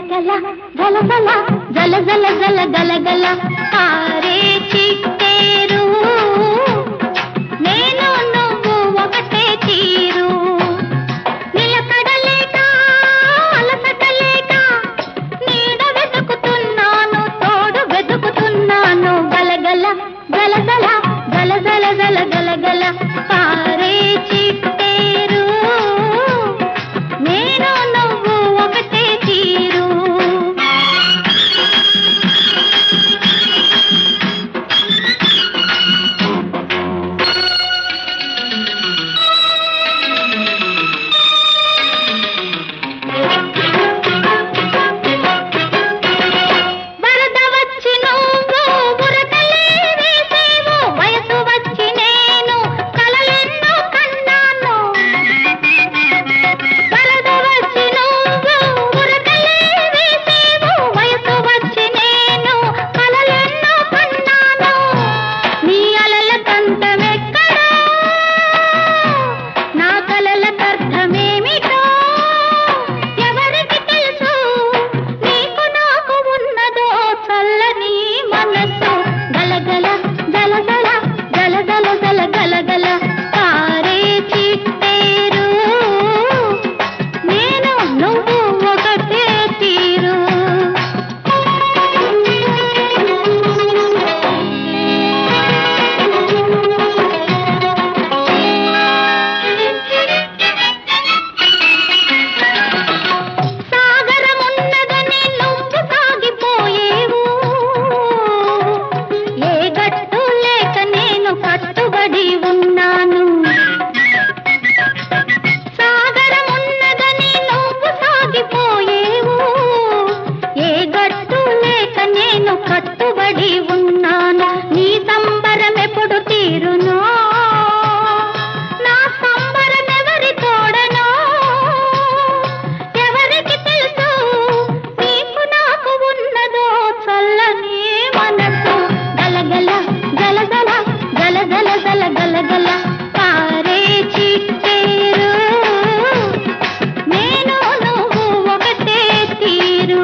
గల గల గల గల గల గల గల గల పారే చిట్టేరు నేను నువ్వు ఒకటే తీరు నిలకడలేక అలసటలేక నీడ వెతుకుతున్నాను తోడు వెతుకుతున్నాను గల గల గల గల గల గల గల గల గల పారే చిట్టేరు నేను నువ్వు ఒకటే తీరు వరద వచ్చి నువ్వు బురకలే వేసేవు వయసు వచ్చి నేను కలలెన్నో కన్నాను వరద వచ్చి నువ్వు బురకలే వేసేవు వయసు వచ్చి నేను కలలెన్నో కన్నాను నీ అలల కంఠమెక్కడో నా కలలకర్థమేమిటో ఎవరికి తెలుసు నీకు నాకు ఉన్నదో చల్లని మనసు గలగల గలగల గలగల గల గలగల పారే చిట్టేరు నేను నువ్వు ఒకటే తీరు సాగరమున్నదని నువ్వు సాగిపోయేవు ఏ గట్టు లేక నేను కట్టుబడి ఉన్నాను సాగరమున్నదని నువ్వు సాగిపోయేవు ఏ గట్టు లేక నేను కట్టుబడి ఉన్నాను నీ సంబరం ఎప్పుడు తీరునో నా సంబరం ఎవరి తోడనో ఎవరికి తెలుసు నీకు నాకు ఉన్నదో చల్లని మనసు గలగల గలగల గలగల గల గలగల పారే చిట్టేరు నేను నువ్వు ఒకటే తీరు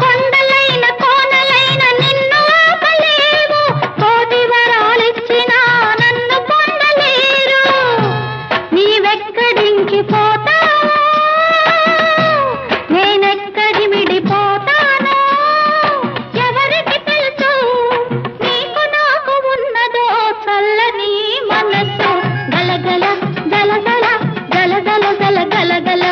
కొండలైన కోనలైన నిన్ను ఆపలేవు కోటి వరాలిచ్చినా నన్ను పొందలేరు నీవెక్కడింకి పోతావో నేనెక్కడి విడిపోతానో ఎవరికి తెలుసు నీకు నాకు ఉన్నదో చల్లని మనసు గలగల గలగల గలగల గల గలగల